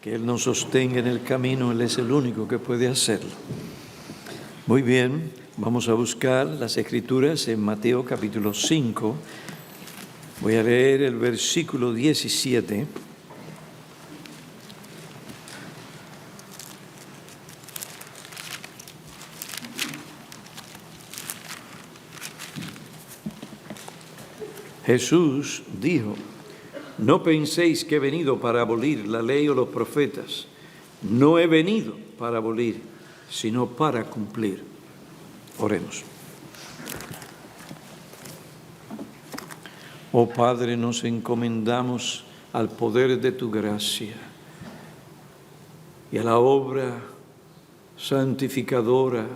que Él nos sostenga en el camino. Él es el único que puede hacerlo. Muy bien, vamos a buscar las Escrituras en Mateo capítulo 5. Voy a leer el versículo 17. Jesús dijo: no penséis que he venido para abolir la ley o los profetas. No he venido para abolir, sino para cumplir. Oremos. Oh Padre, nos encomendamos al poder de tu gracia y a la obra santificadora,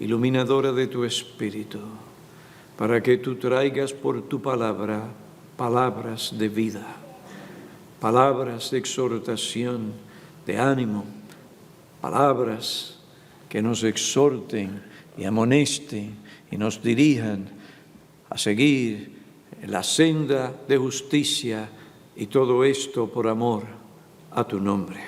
iluminadora de tu Espíritu, para que tú traigas por tu palabra palabras de vida, palabras de exhortación, de ánimo, palabras que nos exhorten y amonesten y nos dirijan a seguir en la senda de justicia, y todo esto por amor a tu nombre.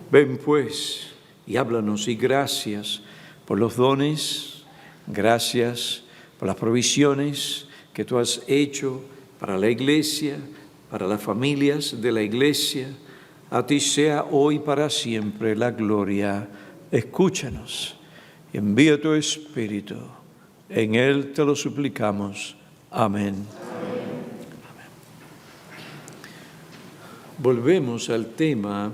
Ven pues y háblanos, y gracias por los dones, gracias por las provisiones que tú has hecho para la iglesia, para las familias de la iglesia. A ti sea hoy para siempre la gloria. Escúchanos, envía tu Espíritu, en Él te lo suplicamos. Amén. Amén. Volvemos al tema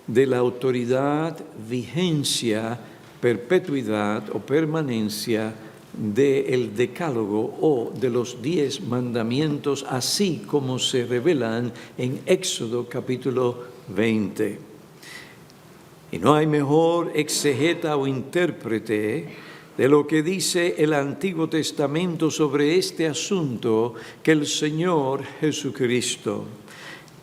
de la autoridad, vigencia, perpetuidad o permanencia del Decálogo o de los 10 mandamientos, así como se revelan en Éxodo capítulo 20. Y no hay mejor exegeta o intérprete de lo que dice el Antiguo Testamento sobre este asunto que el Señor Jesucristo.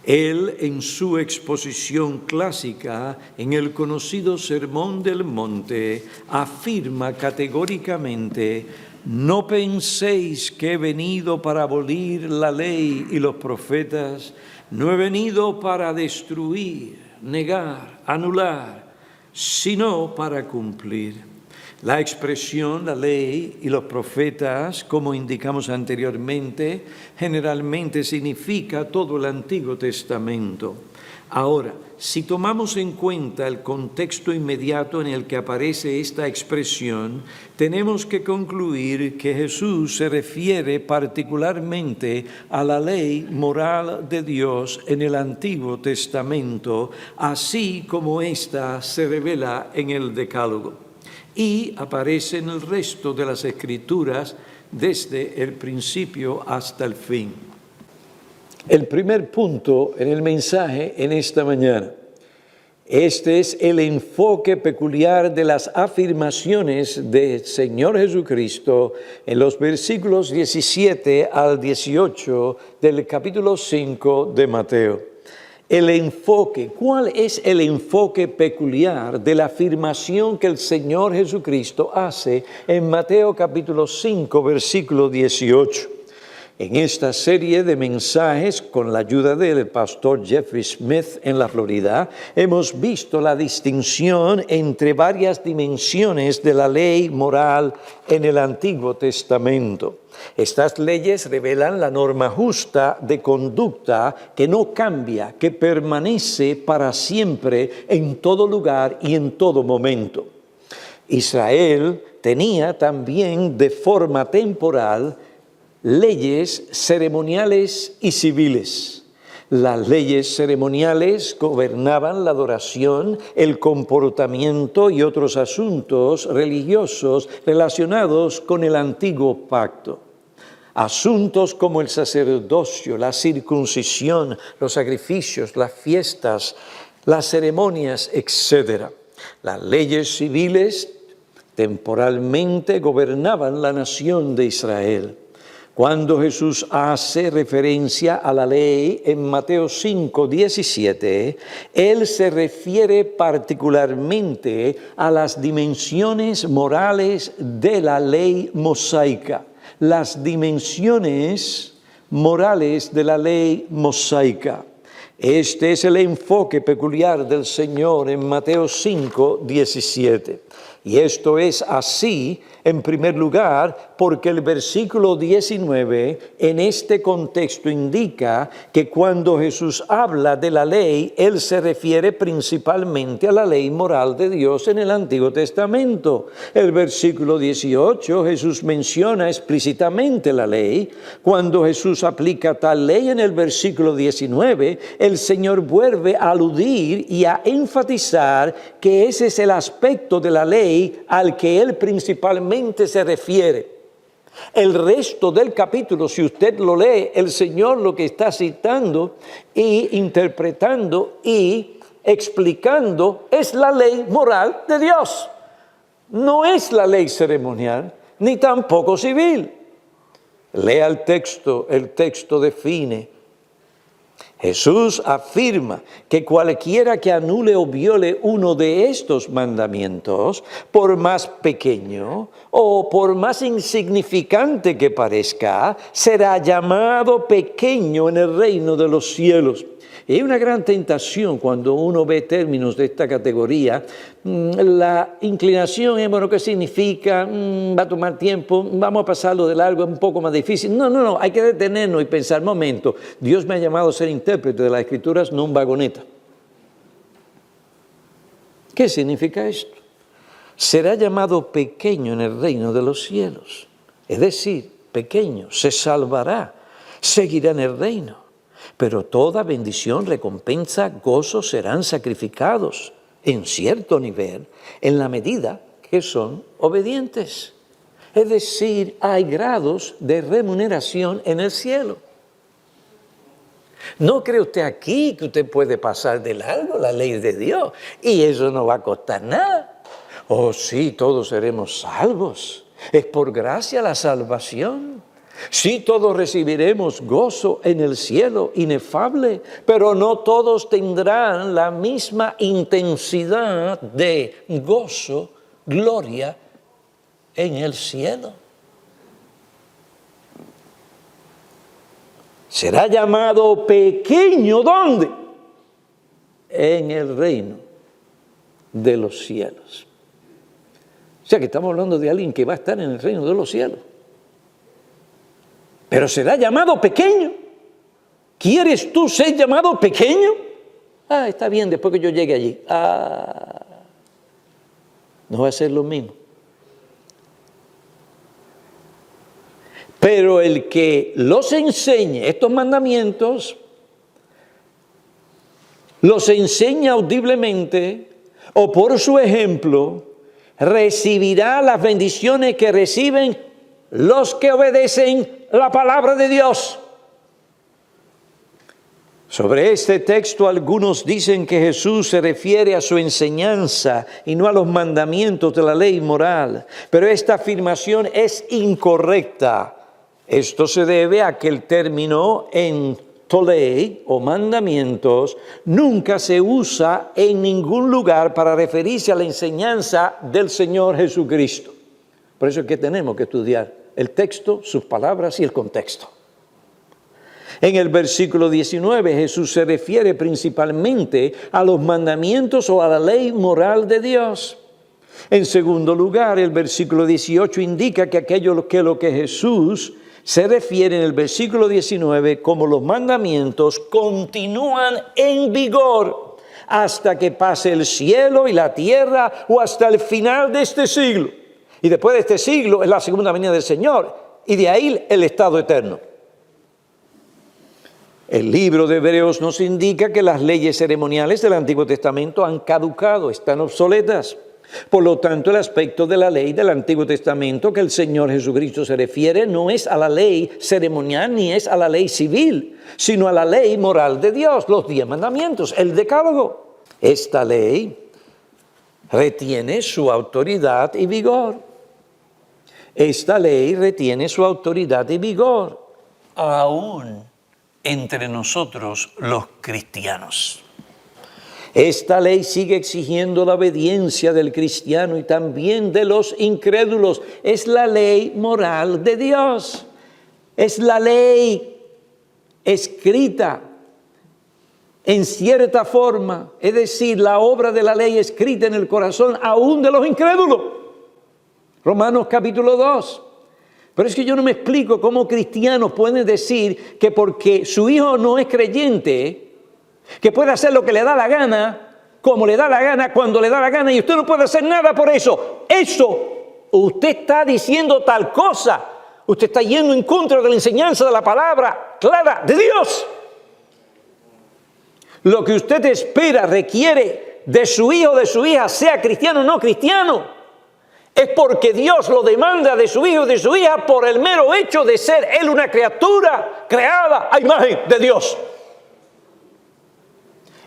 Él, en su exposición clásica en el conocido Sermón del Monte, afirma categóricamente: no penséis que he venido para abolir la ley y los profetas, no he venido para destruir, negar, anular, sino para cumplir. La expresión, la ley y los profetas, como indicamos anteriormente, generalmente significa todo el Antiguo Testamento. Ahora, si tomamos en cuenta el contexto inmediato en el que aparece esta expresión, tenemos que concluir que Jesús se refiere particularmente a la ley moral de Dios en el Antiguo Testamento, así como ésta se revela en el Decálogo y aparece en el resto de las Escrituras desde el principio hasta el fin. El primer punto en el mensaje en esta mañana. Este es el enfoque peculiar de las afirmaciones del Señor Jesucristo en los versículos 17 al 18 del capítulo 5 de Mateo. El enfoque, ¿cuál es el enfoque peculiar de la afirmación que el Señor Jesucristo hace en Mateo capítulo 5, versículo 18? En esta serie de mensajes, con la ayuda del pastor Jeffrey Smith en la Florida, hemos visto la distinción entre varias dimensiones de la ley moral en el Antiguo Testamento. Estas leyes revelan la norma justa de conducta que no cambia, que permanece para siempre en todo lugar y en todo momento. Israel tenía también de forma temporal leyes ceremoniales y civiles. Las leyes ceremoniales gobernaban la adoración, el comportamiento y otros asuntos religiosos relacionados con el antiguo pacto. Asuntos como el sacerdocio, la circuncisión, los sacrificios, las fiestas, las ceremonias, etc. Las leyes civiles temporalmente gobernaban la nación de Israel. Cuando Jesús hace referencia a la ley en Mateo 5, 17, Él se refiere particularmente a las dimensiones morales de la ley mosaica. Las dimensiones morales de la ley mosaica. Este es el enfoque peculiar del Señor en Mateo 5, 17. Y esto es así, en primer lugar, porque el versículo 19 en este contexto indica que cuando Jesús habla de la ley, Él se refiere principalmente a la ley moral de Dios en el Antiguo Testamento. El versículo 18, Jesús menciona explícitamente la ley. Cuando Jesús aplica tal ley en el versículo 19, el Señor vuelve a aludir y a enfatizar que ese es el aspecto de la ley al que Él principalmente se refiere. El resto del capítulo, si usted lo lee, el Señor lo que está citando y interpretando y explicando es la ley moral de Dios. No es la ley ceremonial, ni tampoco civil. Lea el texto define. Jesús afirma que cualquiera que anule o viole uno de estos mandamientos, por más pequeño o por más insignificante que parezca, será llamado pequeño en el reino de los cielos. Y hay una gran tentación cuando uno ve términos de esta categoría. La inclinación es, bueno, ¿qué significa? Va a tomar tiempo, vamos a pasarlo de largo, es un poco más difícil. No, hay que detenernos y pensar, momento, Dios me ha llamado a ser intérprete de las Escrituras, no un vagoneta. ¿Qué significa esto? Será llamado pequeño en el reino de los cielos. Es decir, pequeño, se salvará, seguirá en el reino. Pero toda bendición, recompensa, gozo serán sacrificados en cierto nivel, en la medida que son obedientes. Es decir, hay grados de remuneración en el cielo. ¿No cree usted aquí que usted puede pasar de largo la ley de Dios y eso no va a costar nada? Oh, sí, todos seremos salvos. Es por gracia la salvación. Sí, todos recibiremos gozo en el cielo inefable, pero no todos tendrán la misma intensidad de gozo, gloria en el cielo. Será llamado pequeño, ¿dónde? En el reino de los cielos. O sea que estamos hablando de alguien que va a estar en el reino de los cielos. Pero será llamado pequeño. ¿Quieres tú ser llamado pequeño? Está bien, después que yo llegue allí. No va a ser lo mismo. Pero el que los enseñe estos mandamientos, los enseña audiblemente o por su ejemplo, recibirá las bendiciones que reciben los que obedecen la palabra de Dios. Sobre este texto algunos dicen que Jesús se refiere a su enseñanza y no a los mandamientos de la ley moral, pero esta afirmación es incorrecta. Esto se debe a que el término en ley o mandamientos nunca se usa en ningún lugar para referirse a la enseñanza del Señor Jesucristo. Por eso es que tenemos que estudiar el texto, sus palabras y el contexto. En el versículo 19 Jesús se refiere principalmente a los mandamientos o a la ley moral de Dios. En segundo lugar, el versículo 18 indica que lo que Jesús se refiere en el versículo 19 como los mandamientos continúan en vigor hasta que pase el cielo y la tierra o hasta el final de este siglo. Y después de este siglo es la segunda venida del Señor y de ahí el estado eterno. El libro de Hebreos nos indica que las leyes ceremoniales del Antiguo Testamento han caducado, están obsoletas. Por lo tanto, el aspecto de la ley del Antiguo Testamento que el Señor Jesucristo se refiere no es a la ley ceremonial ni es a la ley civil, sino a la ley moral de Dios, los 10 mandamientos, el decálogo. Esta ley retiene su autoridad y vigor. Esta ley retiene su autoridad y vigor, aún entre nosotros los cristianos. Esta ley sigue exigiendo la obediencia del cristiano y también de los incrédulos. Es la ley moral de Dios. Es la ley escrita en cierta forma, es decir, la obra de la ley escrita en el corazón aún de los incrédulos. Romanos capítulo 2. Pero es que yo no me explico cómo cristianos pueden decir que porque su hijo no es creyente, que puede hacer lo que le da la gana, como le da la gana, cuando le da la gana, y usted no puede hacer nada por eso. Usted está diciendo tal cosa. Usted está yendo en contra de la enseñanza de la palabra clara de Dios. Lo que usted espera, requiere de su hijo o de su hija, sea cristiano o no cristiano, es porque Dios lo demanda de su hijo o de su hija por el mero hecho de ser él una criatura creada a imagen de Dios.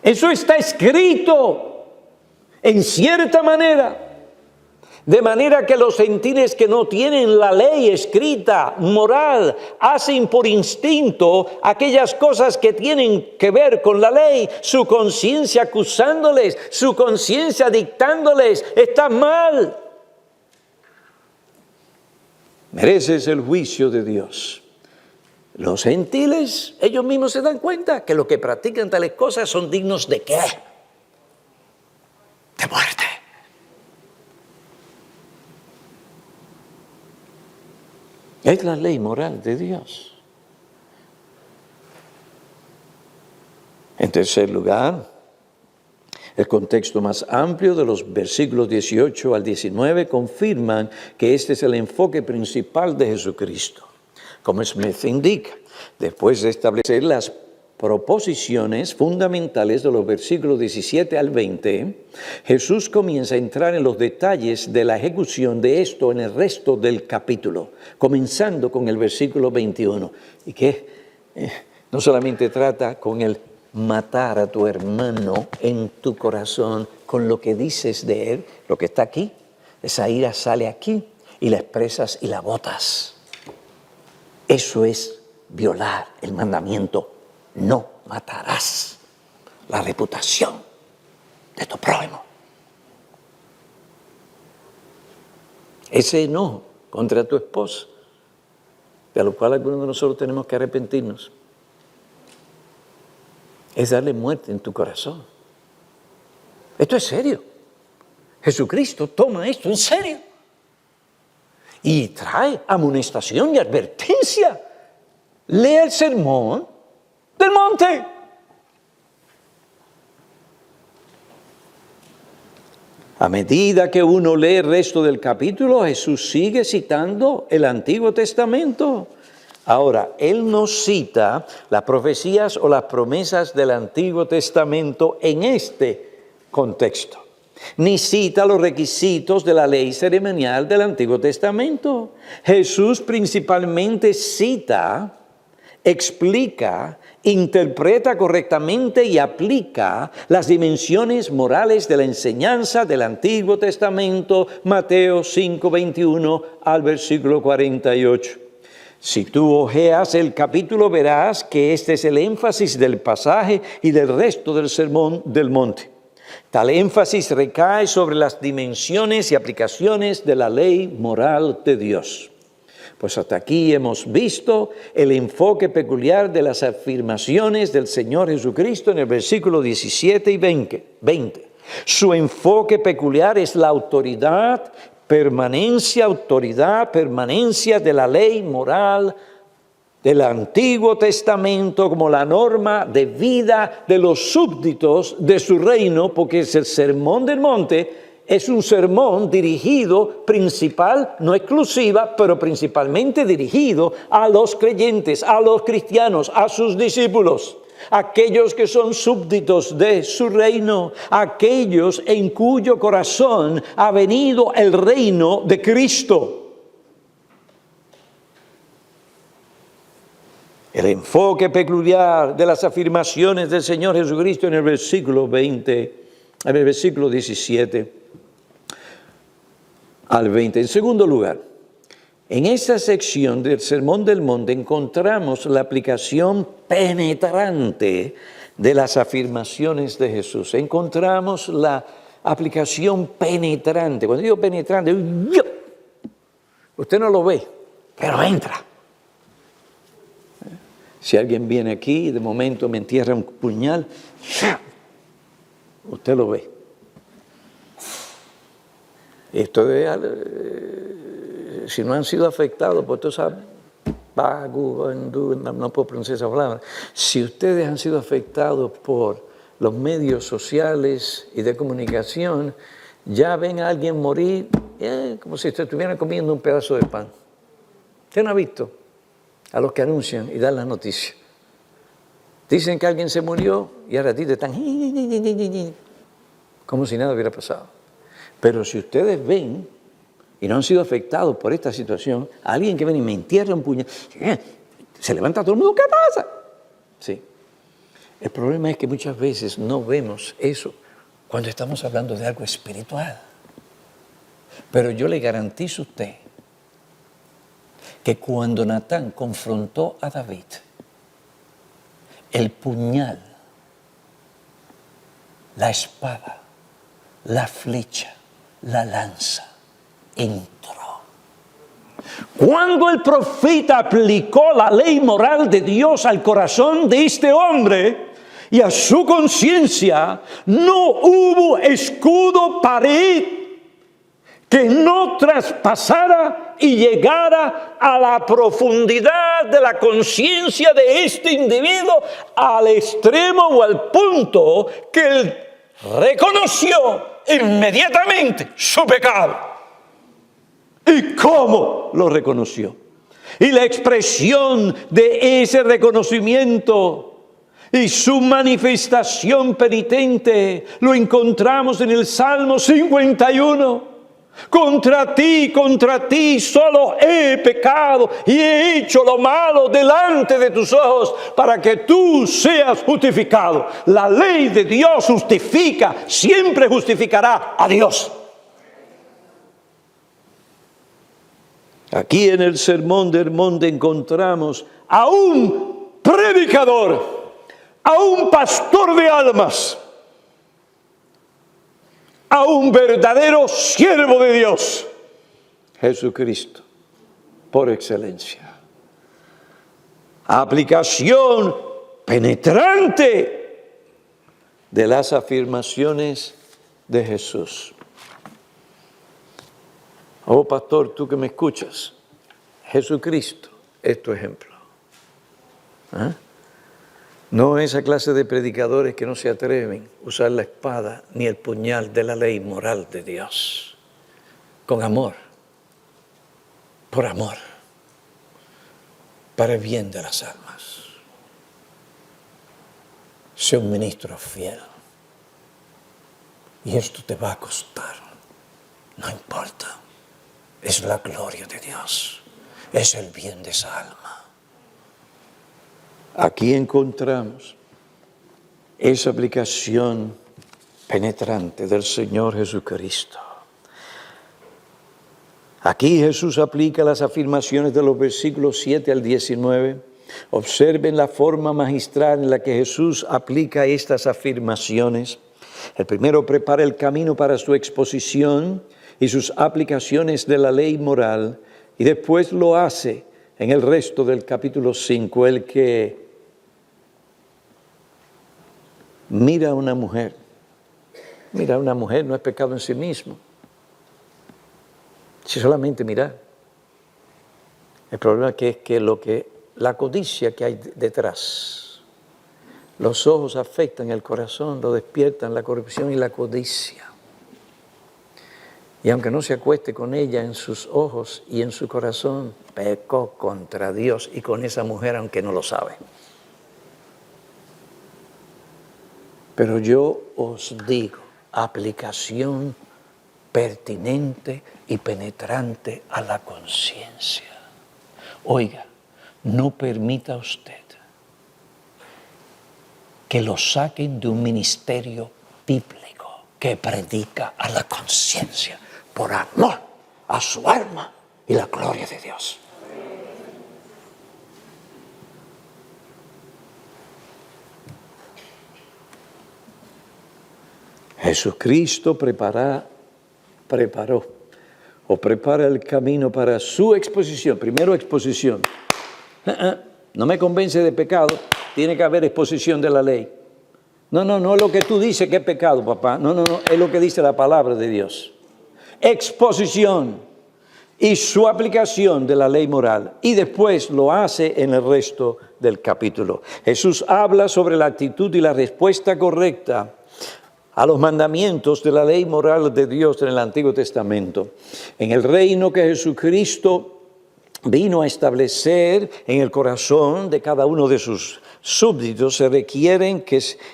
Eso está escrito en cierta manera. De manera que los gentiles que no tienen la ley escrita, moral, hacen por instinto aquellas cosas que tienen que ver con la ley, su conciencia acusándoles, su conciencia dictándoles, está mal. Mereces el juicio de Dios. Los gentiles, ellos mismos se dan cuenta que los que practican tales cosas son dignos ¿de qué? De muerte. Es la ley moral de Dios. En tercer lugar, el contexto más amplio de los versículos 18 al 19 confirman que este es el enfoque principal de Jesucristo. Como Smith indica, después de establecer las proposiciones fundamentales de los versículos 17 al 20, Jesús comienza a entrar en los detalles de la ejecución de esto en el resto del capítulo, comenzando con el versículo 21, y que no solamente trata con el matar a tu hermano en tu corazón con lo que dices de él, lo que está aquí, esa ira sale aquí y la expresas y la botas. Eso es violar el mandamiento. No matarás, la reputación de tu prójimo. Ese no contra tu esposa, de lo cual algunos de nosotros tenemos que arrepentirnos, es darle muerte en tu corazón. Esto es serio. Jesucristo toma esto en serio y trae amonestación y advertencia. Lea el sermón del monte. A medida que uno lee el resto del capítulo, Jesús sigue citando el Antiguo Testamento. Ahora, Él no cita las profecías o las promesas del Antiguo Testamento en este contexto, ni cita los requisitos de la ley ceremonial del Antiguo Testamento. Jesús principalmente cita, explica, interpreta correctamente y aplica las dimensiones morales de la enseñanza del Antiguo Testamento, Mateo 5:21 al versículo 48. Si tú hojeas el capítulo, verás que este es el énfasis del pasaje y del resto del sermón del monte. Tal énfasis recae sobre las dimensiones y aplicaciones de la ley moral de Dios. Pues hasta aquí hemos visto el enfoque peculiar de las afirmaciones del Señor Jesucristo en el versículo 17 y 20. Su enfoque peculiar es la autoridad, permanencia de la ley moral del Antiguo Testamento como la norma de vida de los súbditos de su reino, porque es el sermón del monte. Es un sermón dirigido principal, no exclusiva, pero principalmente dirigido a los creyentes, a los cristianos, a sus discípulos, aquellos que son súbditos de su reino, aquellos en cuyo corazón ha venido el reino de Cristo. El enfoque peculiar de las afirmaciones del Señor Jesucristo en el versículo 17 al 20. En segundo lugar, en esta sección del Sermón del Monte encontramos la aplicación penetrante de las afirmaciones de Jesús. Encontramos la aplicación penetrante. Cuando digo penetrante, usted no lo ve, pero entra. Si alguien viene aquí y de momento me entierra un puñal, usted lo ve. Esto si no han sido afectados por todas esas no puedo pronunciar esa palabra. Si ustedes han sido afectados por los medios sociales y de comunicación, ya ven a alguien morir como si estuvieran comiendo un pedazo de pan. ¿Usted no ha visto a los que anuncian y dan las noticias? Dicen que alguien se murió y al ratito están como si nada hubiera pasado. Pero si ustedes ven y no han sido afectados por esta situación, alguien que viene y me entierra un puñal, se levanta todo el mundo, ¿qué pasa? Sí. El problema es que muchas veces no vemos eso cuando estamos hablando de algo espiritual. Pero yo le garantizo a usted que cuando Natán confrontó a David, el puñal, la espada, la flecha, la lanza, entró. Cuando el profeta aplicó la ley moral de Dios al corazón de este hombre y a su conciencia, no hubo escudo, pared que no traspasara y llegara a la profundidad de la conciencia de este individuo, al extremo o al punto que él reconoció inmediatamente su pecado. ¿Y cómo lo reconoció? Y la expresión de ese reconocimiento y su manifestación penitente lo encontramos en el Salmo 51. Contra ti solo he pecado y he hecho lo malo delante de tus ojos para que tú seas justificado. La ley de Dios justifica, siempre justificará a Dios. Aquí en el Sermón del Monte encontramos a un predicador, a un pastor de almas, a un verdadero siervo de Dios, Jesucristo, por excelencia. Aplicación penetrante de las afirmaciones de Jesús. Oh, pastor, tú que me escuchas, Jesucristo es tu ejemplo. No esa clase de predicadores que no se atreven a usar la espada ni el puñal de la ley moral de Dios. Con amor, por amor, para el bien de las almas. Sé un ministro fiel. Y esto te va a costar. No importa. Es la gloria de Dios. Es el bien de esa alma. Aquí encontramos esa aplicación penetrante del Señor Jesucristo. Aquí Jesús aplica las afirmaciones de los versículos 7 al 19. Observen la forma magistral en la que Jesús aplica estas afirmaciones. El primero prepara el camino para su exposición y sus aplicaciones de la ley moral, y después lo hace en el resto del capítulo 5, el que mira a una mujer no es pecado en sí mismo, si solamente mirar. El problema es que la codicia que hay detrás, los ojos afectan el corazón, lo despiertan la corrupción y la codicia. Y aunque no se acueste con ella, en sus ojos y en su corazón, pecó contra Dios y con esa mujer, aunque no lo sabe. Pero yo os digo, aplicación pertinente y penetrante a la conciencia. Oiga, no permita usted que lo saquen de un ministerio bíblico que predica a la conciencia por amor a su alma y la gloria de Dios. Jesucristo prepara el camino para su exposición. Primero exposición. no me convence de pecado, tiene que haber exposición de la ley. No es lo que tú dices que es pecado, papá. No, es lo que dice la palabra de Dios. Exposición y su aplicación de la ley moral. Y después lo hace en el resto del capítulo. Jesús habla sobre la actitud y la respuesta correcta a los mandamientos de la ley moral de Dios en el Antiguo Testamento. En el reino que Jesucristo vino a establecer en el corazón de cada uno de sus súbditos, se requieren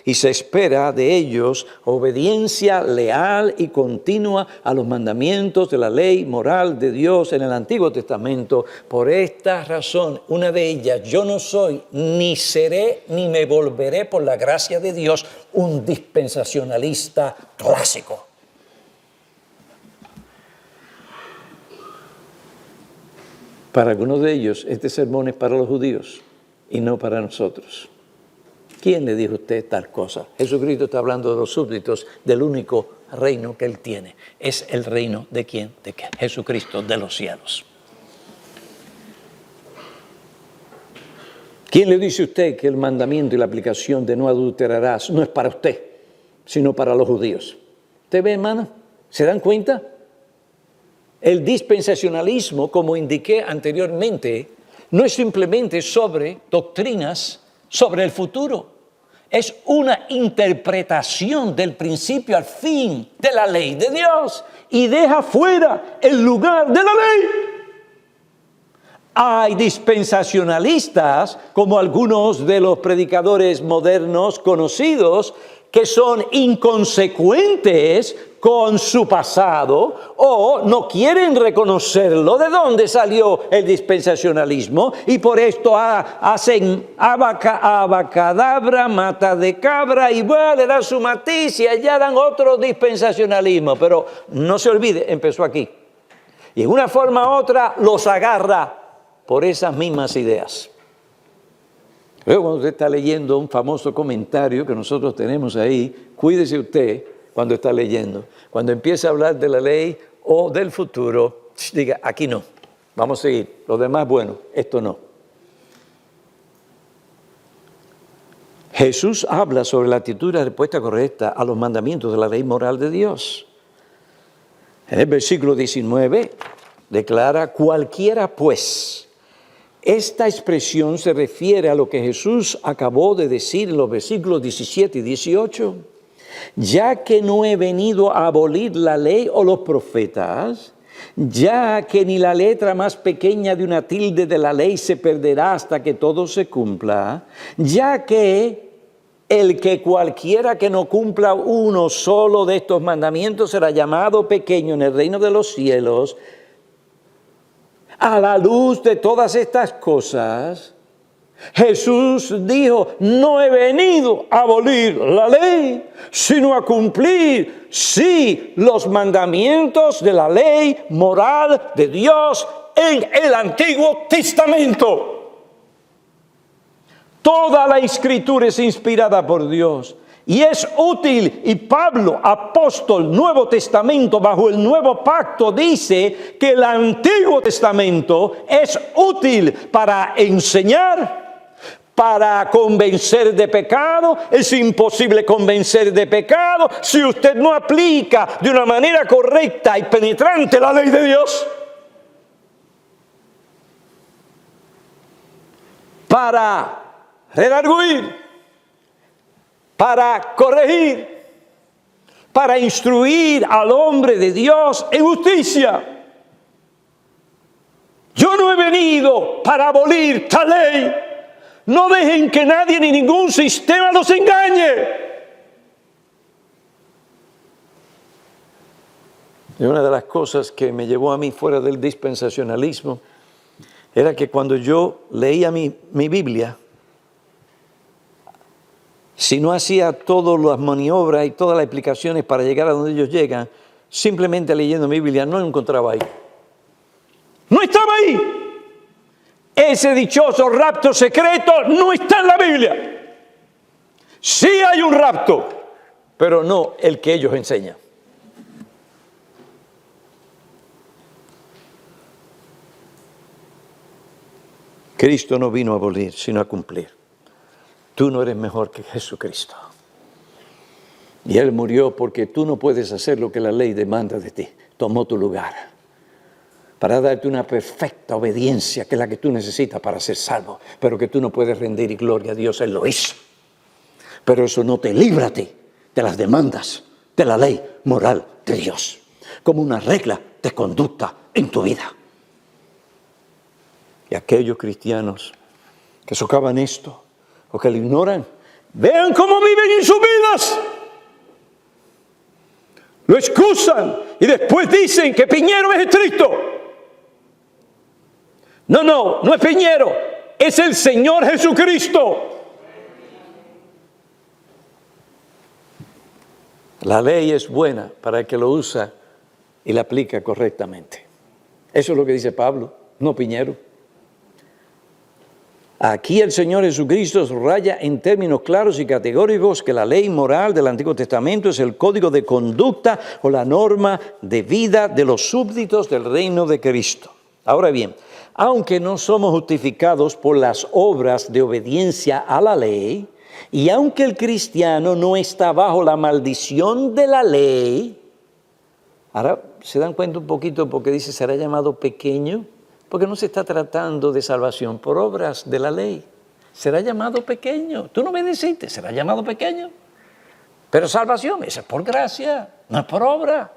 y se espera de ellos obediencia leal y continua a los mandamientos de la ley moral de Dios en el Antiguo Testamento. Por esta razón, una de ellas, yo no soy, ni seré, ni me volveré, por la gracia de Dios, un dispensacionalista clásico. Para algunos de ellos, este sermón es para los judíos y no para nosotros. ¿Quién le dijo a usted tal cosa? Jesucristo está hablando de los súbditos del único reino que Él tiene. Es el reino de ¿quién? De Jesucristo, de los cielos. ¿Quién le dice a usted que el mandamiento y la aplicación de no adulterarás no es para usted, sino para los judíos? ¿Usted ve, hermano? ¿Se dan cuenta? El dispensacionalismo, como indiqué anteriormente, no es simplemente sobre doctrinas sobre el futuro. Es una interpretación del principio al fin de la ley de Dios y deja fuera el lugar de la ley. Hay dispensacionalistas, como algunos de los predicadores modernos conocidos, que son inconsecuentes con su pasado o no quieren reconocerlo. ¿De dónde salió el dispensacionalismo? Y por esto hacen abacadabra, mata de cabra y bueno, le dan su matiz y allá dan otro dispensacionalismo. Pero no se olvide, empezó aquí. Y en una forma u otra los agarra por esas mismas ideas. Luego cuando usted está leyendo un famoso comentario que nosotros tenemos ahí, cuídese usted cuando está leyendo. Cuando empieza a hablar de la ley o del futuro, diga, aquí no, vamos a seguir. Lo demás, bueno, esto no. Jesús habla sobre la actitud y la respuesta correcta a los mandamientos de la ley moral de Dios. En el versículo 19 declara, cualquiera pues. Esta expresión se refiere a lo que Jesús acabó de decir en los versículos 17 y 18. Ya que no he venido a abolir la ley o los profetas, ya que ni la letra más pequeña de una tilde de la ley se perderá hasta que todo se cumpla, ya que el que cualquiera que no cumpla uno solo de estos mandamientos será llamado pequeño en el reino de los cielos. A la luz de todas estas cosas, Jesús dijo, no he venido a abolir la ley, sino a cumplir, sí, los mandamientos de la ley moral de Dios en el Antiguo Testamento. Toda la Escritura es inspirada por Dios y es útil, y Pablo, apóstol, Nuevo Testamento, bajo el Nuevo Pacto, dice que el Antiguo Testamento es útil para enseñar, para convencer de pecado. Es imposible convencer de pecado si usted no aplica de una manera correcta y penetrante la ley de Dios. Para redarguir, para corregir, para instruir al hombre de Dios en justicia. Yo no he venido para abolir tal ley. No dejen que nadie ni ningún sistema los engañe. Y una de las cosas que me llevó a mí fuera del dispensacionalismo era que cuando yo leía mi Biblia, si no hacía todas las maniobras y todas las explicaciones para llegar a donde ellos llegan, simplemente leyendo mi Biblia no lo encontraba ahí. No estaba ahí. Ese dichoso rapto secreto no está en la Biblia. Sí hay un rapto, pero no el que ellos enseñan. Cristo no vino a abolir, sino a cumplir. Tú no eres mejor que Jesucristo. Y Él murió porque tú no puedes hacer lo que la ley demanda de ti. Tomó tu lugar para darte una perfecta obediencia, que es la que tú necesitas para ser salvo, pero que tú no puedes rendir gloria a Dios. Él lo hizo. Pero eso no te libra a ti de las demandas de la ley moral de Dios, como una regla de conducta en tu vida. Y aquellos cristianos que socavan esto o que lo ignoran, vean cómo viven en sus vidas. Lo excusan y después dicen que Piñero es estricto. No es Piñero, es el Señor Jesucristo. La ley es buena para el que lo usa y la aplica correctamente. Eso es lo que dice Pablo, no Piñero. Aquí el Señor Jesucristo subraya en términos claros y categóricos que la ley moral del Antiguo Testamento es el código de conducta o la norma de vida de los súbditos del reino de Cristo. Ahora bien, aunque no somos justificados por las obras de obediencia a la ley, y aunque el cristiano no está bajo la maldición de la ley, ahora se dan cuenta un poquito porque dice será llamado pequeño, porque no se está tratando de salvación por obras de la ley. Será llamado pequeño. Tú no me deciste, será llamado pequeño. Pero salvación, esa es por gracia, no es por obra.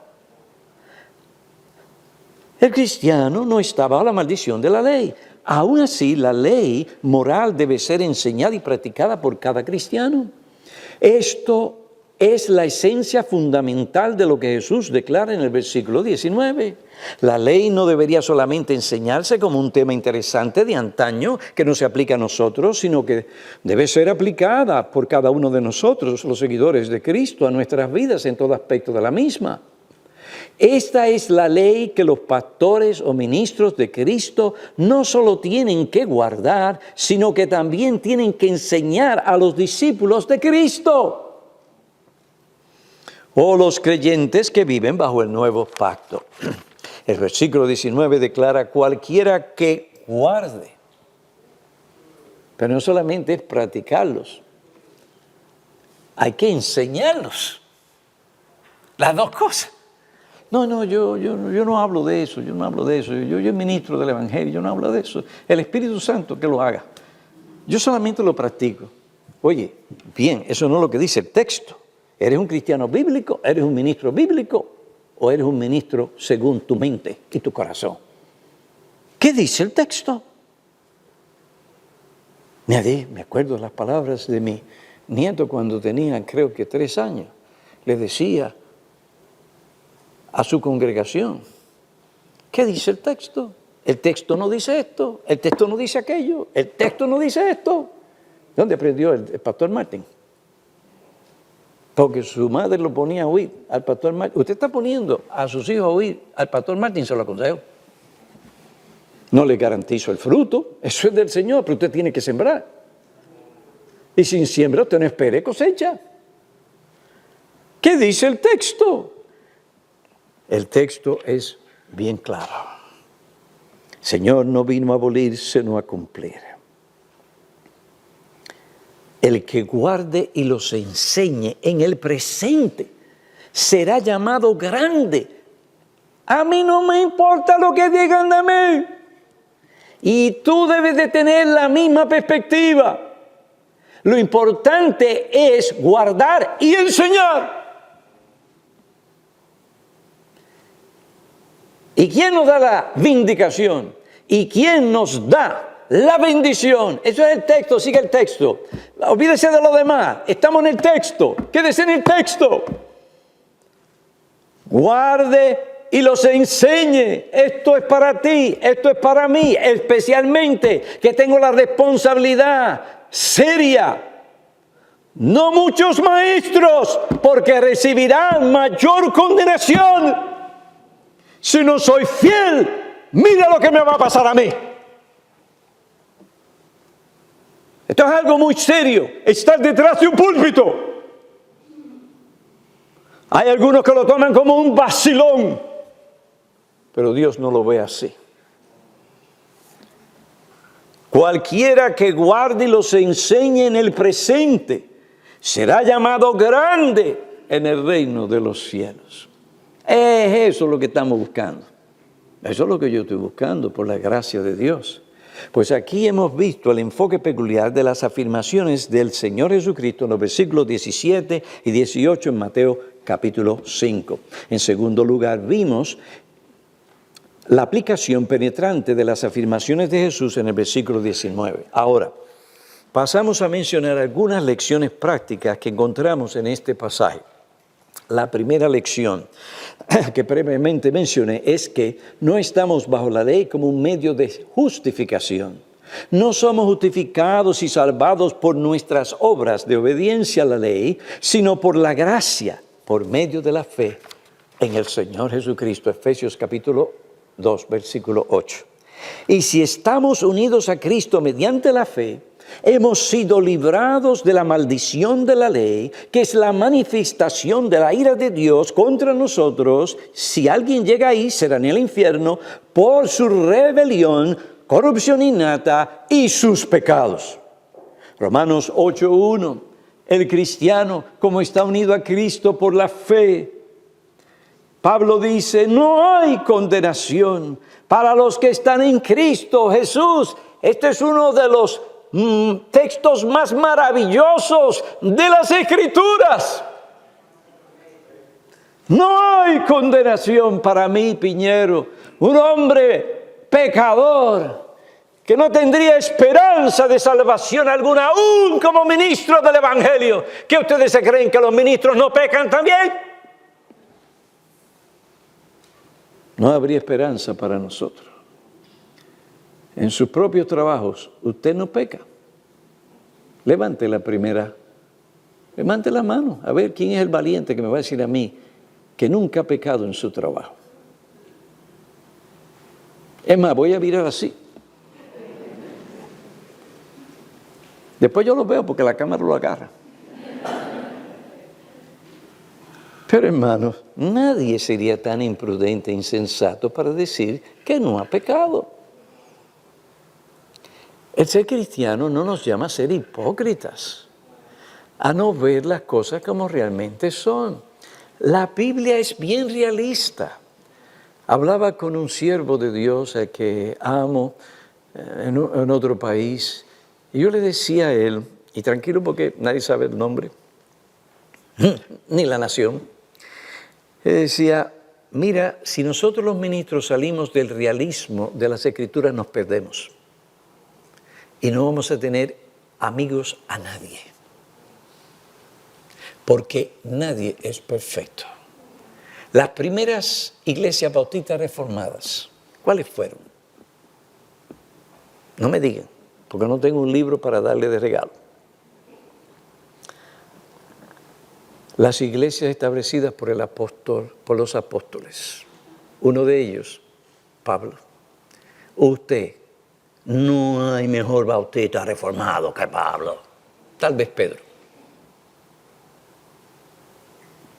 El cristiano no está bajo la maldición de la ley. Aún así, la ley moral debe ser enseñada y practicada por cada cristiano. Esto es la esencia fundamental de lo que Jesús declara en el versículo 19. La ley no debería solamente enseñarse como un tema interesante de antaño que no se aplica a nosotros, sino que debe ser aplicada por cada uno de nosotros, los seguidores de Cristo, a nuestras vidas en todo aspecto de la misma. Esta es la ley que los pastores o ministros de Cristo no solo tienen que guardar, sino que también tienen que enseñar a los discípulos de Cristo o los creyentes que viven bajo el nuevo pacto. El versículo 19 declara cualquiera que guarde, pero no solamente es practicarlos, hay que enseñarlos, las dos cosas. No, yo no hablo de eso, yo ministro del Evangelio, yo no hablo de eso. El Espíritu Santo que lo haga. Yo solamente lo practico. Oye, bien, eso no es lo que dice el texto. ¿Eres un cristiano bíblico? ¿Eres un ministro bíblico? ¿O eres un ministro según tu mente y tu corazón? ¿Qué dice el texto? Me acuerdo las palabras de mi nieto cuando tenía, creo que 3 años. Le decía a su congregación, ¿qué dice el texto? El texto no dice esto, el texto no dice aquello, el texto no dice esto. ¿Dónde aprendió el pastor Martín? Porque su madre lo ponía a oír al pastor Martín. Usted está poniendo a sus hijos a oír al pastor Martín, se lo aconsejo. No le garantizo el fruto, eso es del Señor, pero usted tiene que sembrar. Y sin siembra usted no espere cosecha. ¿Qué dice el texto? El texto es bien claro. El Señor no vino a abolir, sino a cumplir. El que guarde y los enseñe en el presente será llamado grande. A mí no me importa lo que digan de mí. Y tú debes de tener la misma perspectiva. Lo importante es guardar y enseñar. ¿Y quién nos da la vindicación? ¿Y quién nos da la bendición? Eso es el texto, sigue el texto. Olvídese de lo demás, estamos en el texto, quédese en el texto. Guarde y los enseñe. Esto es para ti, esto es para mí, especialmente que tengo la responsabilidad seria. No muchos maestros, porque recibirán mayor condenación. Si no soy fiel, mira lo que me va a pasar a mí. Esto es algo muy serio, estar detrás de un púlpito. Hay algunos que lo toman como un vacilón, pero Dios no lo ve así. Cualquiera que guarde y los enseñe en el presente será llamado grande en el reino de los cielos. Es eso lo que estamos buscando. Eso es lo que yo estoy buscando por la gracia de Dios. Pues aquí hemos visto el enfoque peculiar de las afirmaciones del Señor Jesucristo en los versículos 17 y 18 en Mateo capítulo 5. En segundo lugar, vimos la aplicación penetrante de las afirmaciones de Jesús en el versículo 19. Ahora, pasamos a mencionar algunas lecciones prácticas que encontramos en este pasaje. La primera lección que brevemente mencioné es que no estamos bajo la ley como un medio de justificación. No somos justificados y salvados por nuestras obras de obediencia a la ley, sino por la gracia, por medio de la fe en el Señor Jesucristo. Efesios capítulo 2, versículo 8. Y si estamos unidos a Cristo mediante la fe, hemos sido librados de la maldición de la ley, que es la manifestación de la ira de Dios contra nosotros. Si alguien llega ahí, será en el infierno por su rebelión, corrupción innata y sus pecados. Romanos 8:1. El cristiano, como está unido a Cristo por la fe, Pablo dice, no hay condenación para los que están en Cristo Jesús. Este es uno de los textos más maravillosos de las Escrituras. No hay condenación para mí, Piñero, un hombre pecador que no tendría esperanza de salvación alguna, aún como ministro del Evangelio. ¿Qué ustedes se creen que los ministros no pecan también? No habría esperanza para nosotros. En sus propios trabajos, usted no peca. Levante la mano, a ver quién es el valiente que me va a decir a mí que nunca ha pecado en su trabajo. Es más, voy a mirar así. Después yo lo veo porque la cámara lo agarra. Pero hermanos, nadie sería tan imprudente e insensato para decir que no ha pecado. El ser cristiano no nos llama a ser hipócritas, a no ver las cosas como realmente son. La Biblia es bien realista. Hablaba con un siervo de Dios al que amo en otro país, y yo le decía a él, y tranquilo porque nadie sabe el nombre, ni la nación, le decía, mira, si nosotros los ministros salimos del realismo de las Escrituras nos perdemos. Y no vamos a tener amigos a nadie. Porque nadie es perfecto. Las primeras iglesias bautistas reformadas, ¿cuáles fueron? No me digan, porque no tengo un libro para darle de regalo. Las iglesias establecidas por los apóstoles. Uno de ellos, Pablo. Usted. No hay mejor bautista reformado que Pablo. Tal vez Pedro.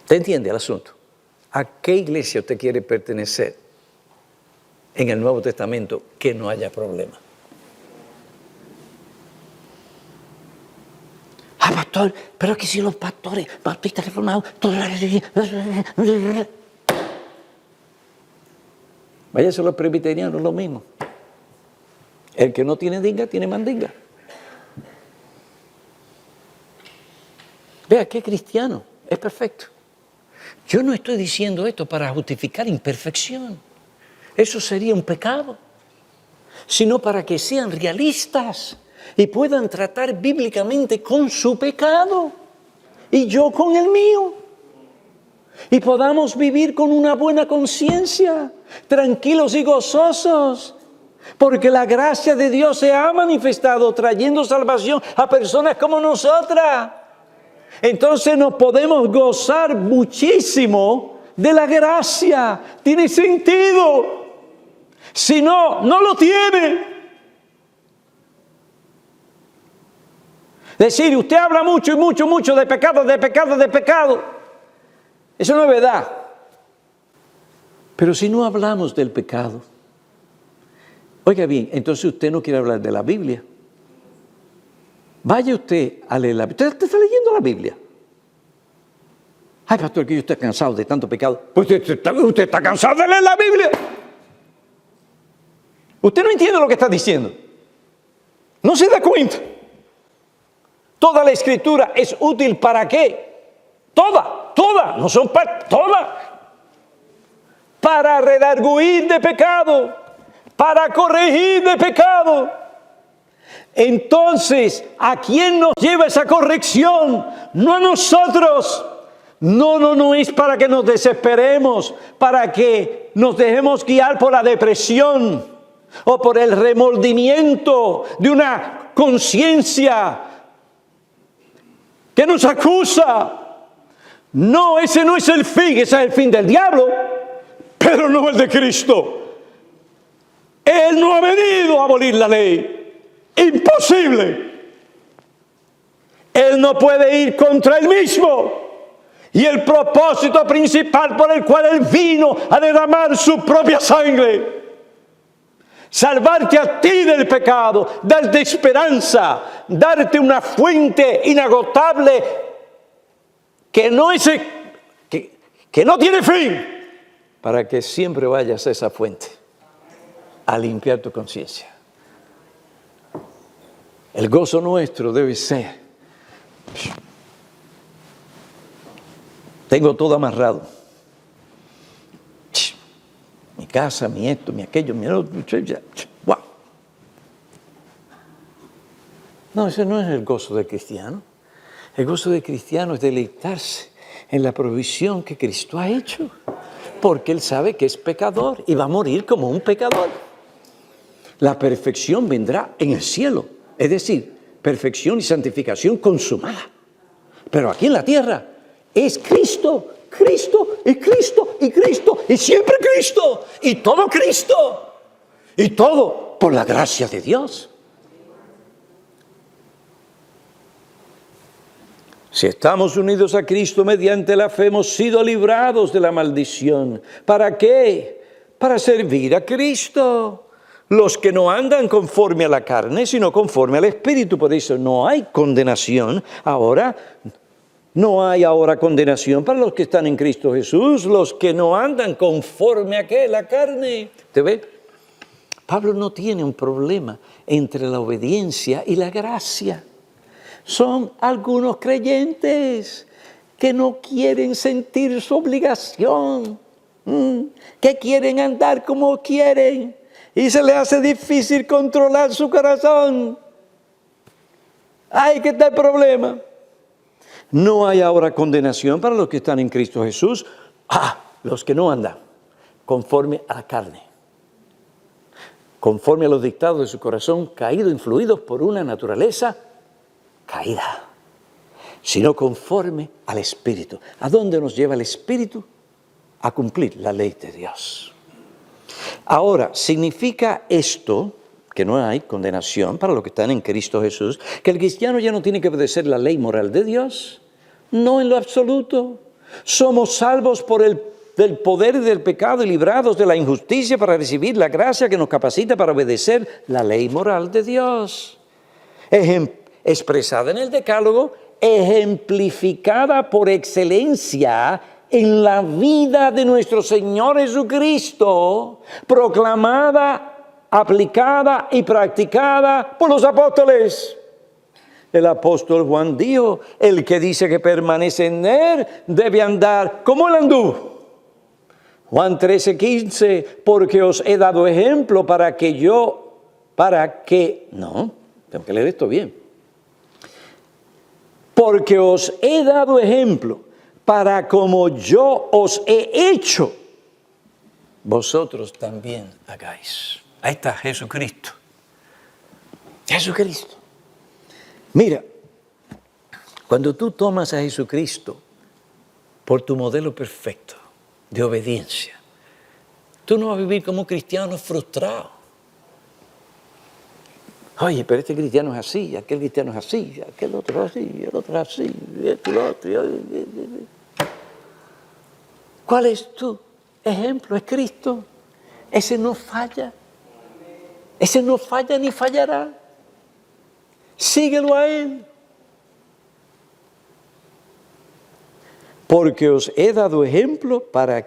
¿Te entiende el asunto? ¿A qué iglesia usted quiere pertenecer en el Nuevo Testamento que no haya problema? Pastor, pero es que si los pastores, bautistas reformados, váyase a los presbiterianos, lo mismo. El que no tiene dinga, tiene mandinga. Vea qué cristiano, es perfecto. Yo no estoy diciendo esto para justificar imperfección. Eso sería un pecado. Sino para que sean realistas y puedan tratar bíblicamente con su pecado y yo con el mío. Y podamos vivir con una buena conciencia, tranquilos y gozosos. Porque la gracia de Dios se ha manifestado trayendo salvación a personas como nosotras. Entonces nos podemos gozar muchísimo de la gracia. Tiene sentido. Si no, no lo tiene. Decir, usted habla mucho y mucho de pecado. Eso no es verdad. Pero si no hablamos del pecado, Oiga bien, entonces usted no quiere hablar de la Biblia. Vaya usted a leer la Biblia. ¿Usted está leyendo la Biblia? Ay, pastor, que yo estoy cansado de tanto pecado. Pues usted está cansado de leer la Biblia. Usted no entiende lo que está diciendo. No se da cuenta. Toda la Escritura es útil ¿para qué? Toda, no son toda. Para redarguir de pecado, para corregir de pecado. Entonces, ¿a quién nos lleva esa corrección? No a nosotros. No es para que nos desesperemos, para que nos dejemos guiar por la depresión o por el remordimiento de una conciencia que nos acusa. No, ese no es el fin, ese es el fin del diablo, pero no el de Cristo. Él no ha venido a abolir la ley. Imposible. Él no puede ir contra él mismo. Y el propósito principal por el cual Él vino a derramar su propia sangre, salvarte a ti del pecado, darte esperanza, darte una fuente inagotable que no tiene fin, para que siempre vayas a esa fuente a limpiar tu conciencia. El gozo nuestro debe ser: tengo todo amarrado. Mi casa, mi esto, mi aquello, mi otro. Wow. No, ese no es el gozo del cristiano. El gozo del cristiano es deleitarse en la provisión que Cristo ha hecho. Porque Él sabe que es pecador y va a morir como un pecador. La perfección vendrá en el cielo. Es decir, perfección y santificación consumada. Pero aquí en la tierra es Cristo, Cristo y Cristo y Cristo y siempre Cristo y todo Cristo y todo por la gracia de Dios. Si estamos unidos a Cristo mediante la fe, hemos sido librados de la maldición. ¿Para qué? Para servir a Cristo. Los que no andan conforme a la carne, sino conforme al Espíritu. Por eso no hay condenación ahora. No hay ahora condenación para los que están en Cristo Jesús, los que no andan conforme a ¿qué? La carne. ¿Te ve? Pablo no tiene un problema entre la obediencia y la gracia. Son algunos creyentes que no quieren sentir su obligación, que quieren andar como quieren y se les hace difícil controlar su corazón. ¡Ay, qué tal problema! No hay ahora condenación para los que están en Cristo Jesús. Los que no andan conforme a la carne, conforme a los dictados de su corazón caído, influidos por una naturaleza caída, sino conforme al Espíritu. ¿A dónde nos lleva el Espíritu? A cumplir la ley de Dios. Ahora, ¿significa esto que no hay condenación para los que están en Cristo Jesús, que el cristiano ya no tiene que obedecer la ley moral de Dios? No, en lo absoluto. Somos salvos por del poder del pecado y librados de la injusticia para recibir la gracia que nos capacita para obedecer la ley moral de Dios. Expresada en el Decálogo, ejemplificada por excelencia en la vida de nuestro Señor Jesucristo, proclamada, aplicada y practicada por los apóstoles. El apóstol Juan dijo: el que dice que permanece en Él debe andar como Él anduvo. Juan 13:15, porque os he dado ejemplo tengo que leer esto bien. Porque os he dado ejemplo para como yo os he hecho, vosotros también hagáis. Ahí está Jesucristo. Jesucristo. Mira, cuando tú tomas a Jesucristo por tu modelo perfecto de obediencia, tú no vas a vivir como un cristiano frustrado. Oye, pero este cristiano es así, aquel cristiano es así, aquel otro es así, el otro es así, esto y lo otro. ¿Cuál es tu ejemplo? Es Cristo. Ese no falla. Ese no falla ni fallará. Síguelo a Él. Porque os he dado ejemplo para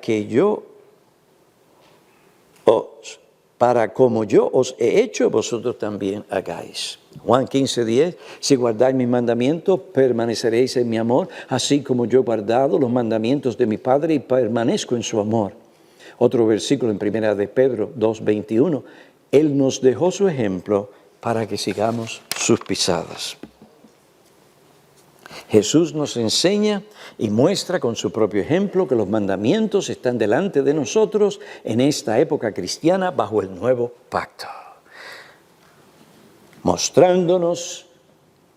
como yo os he hecho, vosotros también hagáis. Juan 15:10, si guardáis mis mandamientos, permaneceréis en mi amor, así como yo he guardado los mandamientos de mi Padre y permanezco en su amor. Otro versículo en 1 de Pedro 2:21, Él nos dejó su ejemplo para que sigamos sus pisadas. Jesús nos enseña y muestra con su propio ejemplo que los mandamientos están delante de nosotros en esta época cristiana bajo el nuevo pacto, mostrándonos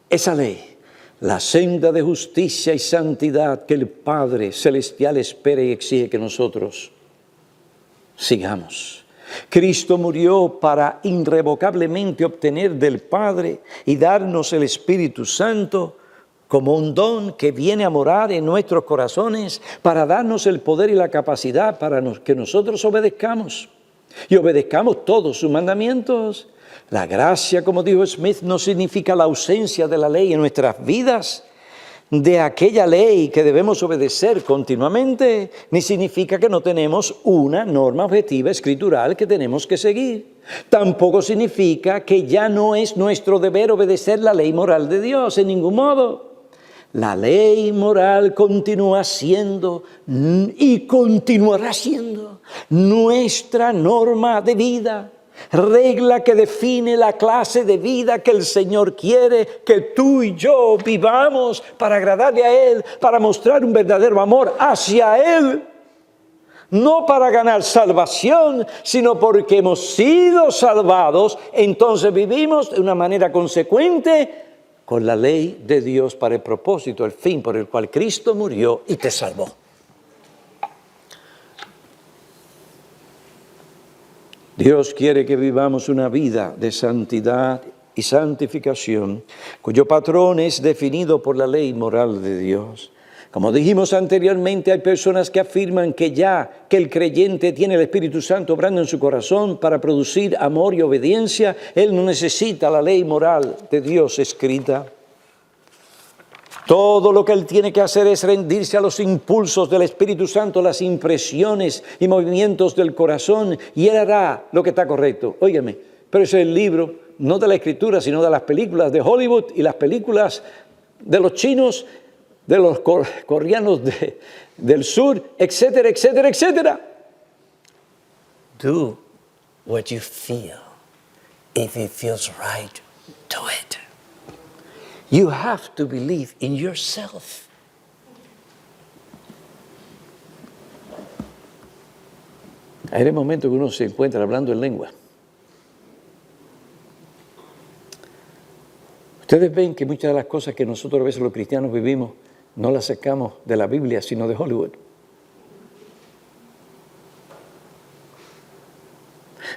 esa ley, la senda de justicia y santidad que el Padre Celestial espera y exige que nosotros sigamos. Cristo murió para irrevocablemente obtener del Padre y darnos el Espíritu Santo como un don que viene a morar en nuestros corazones para darnos el poder y la capacidad para que nosotros obedezcamos. Y obedezcamos todos sus mandamientos. La gracia, como dijo Smith, no significa la ausencia de la ley en nuestras vidas, de aquella ley que debemos obedecer continuamente, ni significa que no tenemos una norma objetiva escritural que tenemos que seguir. Tampoco significa que ya no es nuestro deber obedecer la ley moral de Dios, en ningún modo. La ley moral continúa siendo y continuará siendo nuestra norma de vida, regla que define la clase de vida que el Señor quiere que tú y yo vivamos para agradarle a Él, para mostrar un verdadero amor hacia Él. No para ganar salvación, sino porque hemos sido salvados, entonces vivimos de una manera consecuente con la ley de Dios para el propósito, el fin por el cual Cristo murió y te salvó. Dios quiere que vivamos una vida de santidad y santificación, cuyo patrón es definido por la ley moral de Dios. Como dijimos anteriormente, hay personas que afirman que ya que el creyente tiene el Espíritu Santo obrando en su corazón para producir amor y obediencia, él no necesita la ley moral de Dios escrita. Todo lo que él tiene que hacer es rendirse a los impulsos del Espíritu Santo, las impresiones y movimientos del corazón, y él hará lo que está correcto. Óigame, pero ese es el libro, no de la Escritura, sino de las películas de Hollywood y las películas de los chinos, de los coreanos del sur, etcétera, etcétera, etcétera. Do what you feel. If it feels right, do it. You have to believe in yourself. Hay el momento que uno se encuentra hablando en lengua. Ustedes ven que muchas de las cosas que nosotros a veces los cristianos vivimos no las sacamos de la Biblia, sino de Hollywood.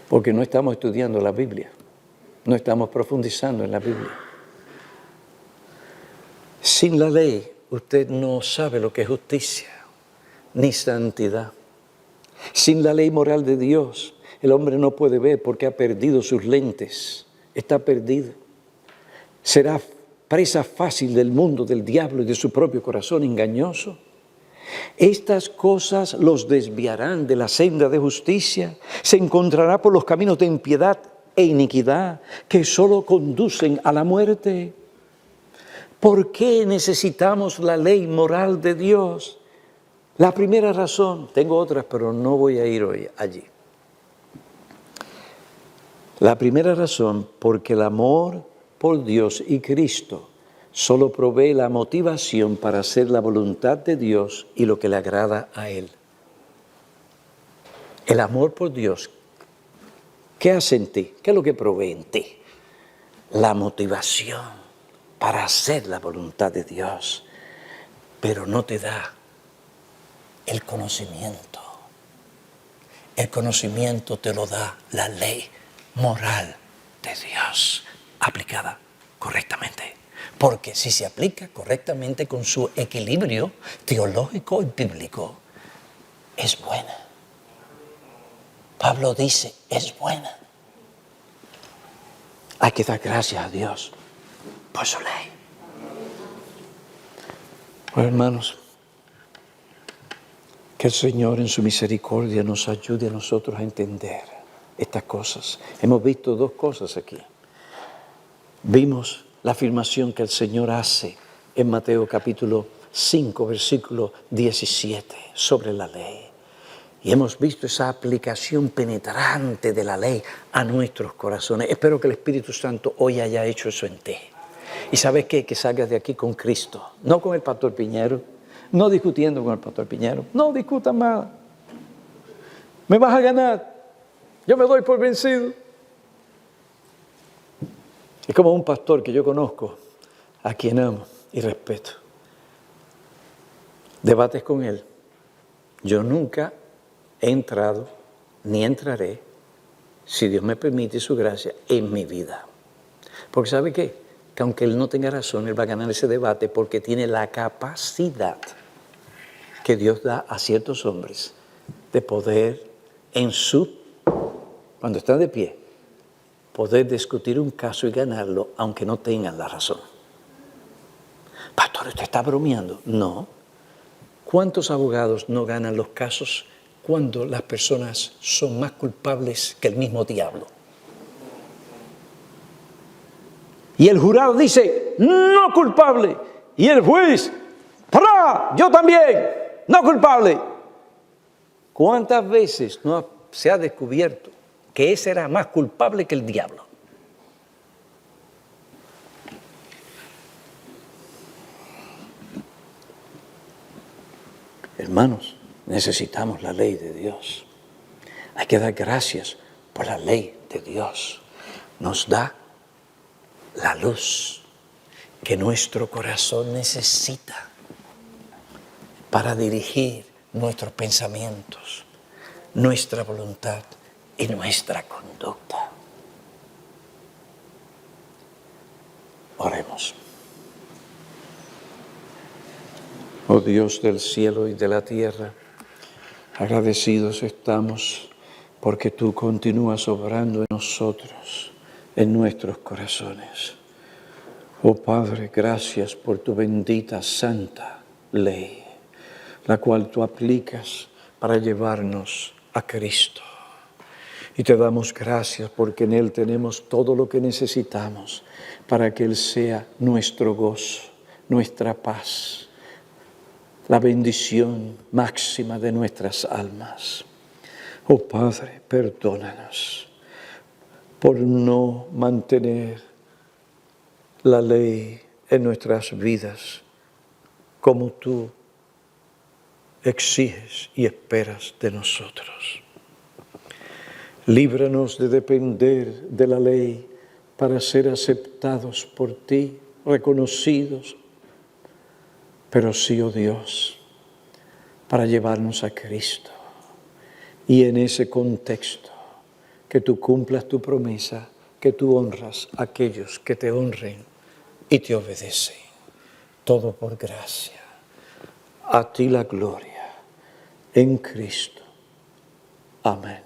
Porque no estamos estudiando la Biblia, no estamos profundizando en la Biblia. Sin la ley, usted no sabe lo que es justicia, ni santidad. Sin la ley moral de Dios, el hombre no puede ver porque ha perdido sus lentes, está perdido. Será presa fácil del mundo, del diablo y de su propio corazón engañoso. Estas cosas los desviarán de la senda de justicia, se encontrará por los caminos de impiedad e iniquidad que solo conducen a la muerte. ¿Por qué necesitamos la ley moral de Dios? La primera razón, tengo otras, pero no voy a ir hoy allí. La primera razón, porque el amor por Dios y Cristo solo provee la motivación para hacer la voluntad de Dios y lo que le agrada a Él. El amor por Dios, ¿qué hace en ti? ¿Qué es lo que provee en ti? La motivación para hacer la voluntad de Dios, pero no te da el conocimiento. El conocimiento te lo da la ley moral de Dios, aplicada correctamente. Porque si se aplica correctamente con su equilibrio teológico y bíblico, es buena. Pablo dice, es buena. Hay que dar gracias a Dios por su ley. Bueno, hermanos, que el Señor en su misericordia nos ayude a nosotros a entender estas cosas. Hemos visto dos cosas aquí. Vimos la afirmación que el Señor hace en Mateo capítulo 5, versículo 17, sobre la ley. Y hemos visto esa aplicación penetrante de la ley a nuestros corazones. Espero que el Espíritu Santo hoy haya hecho eso en ti. ¿Y sabes qué? Que salgas de aquí con Cristo, no con el pastor Piñero, no discutiendo con el pastor Piñero. No discutas más. Me vas a ganar. Yo me doy por vencido. Es como un pastor que yo conozco, a quien amo y respeto. Debates con él. Yo nunca he entrado ni entraré, si Dios me permite su gracia, en mi vida. Porque ¿sabe qué? Que aunque él no tenga razón, él va a ganar ese debate porque tiene la capacidad que Dios da a ciertos hombres de poder cuando están de pie, poder discutir un caso y ganarlo aunque no tengan la razón. Pastor, ¿usted está bromeando? No. ¿Cuántos abogados no ganan los casos cuando las personas son más culpables que el mismo diablo? Y el jurado dice, no culpable. Y el juez, ¡para! Yo también, no culpable. ¿Cuántas veces se ha descubierto que ese era más culpable que el diablo? Hermanos, necesitamos la ley de Dios. Hay que dar gracias por la ley de Dios. Nos da la luz que nuestro corazón necesita para dirigir nuestros pensamientos, nuestra voluntad y nuestra conducta. Oremos. Oh Dios del cielo y de la tierra, agradecidos estamos porque tú continúas obrando en nosotros, en nuestros corazones. Oh Padre, gracias por tu bendita santa ley, la cual tú aplicas para llevarnos a Cristo. Y te damos gracias porque en Él tenemos todo lo que necesitamos para que Él sea nuestro gozo, nuestra paz, la bendición máxima de nuestras almas. Oh Padre, perdónanos por no mantener la ley en nuestras vidas como tú exiges y esperas de nosotros. Líbranos de depender de la ley para ser aceptados por ti, reconocidos, pero sí, oh Dios, para llevarnos a Cristo. Y en ese contexto, que tú cumplas tu promesa, que tú honras a aquellos que te honren y te obedecen. Todo por gracia. A ti la gloria, en Cristo. Amén.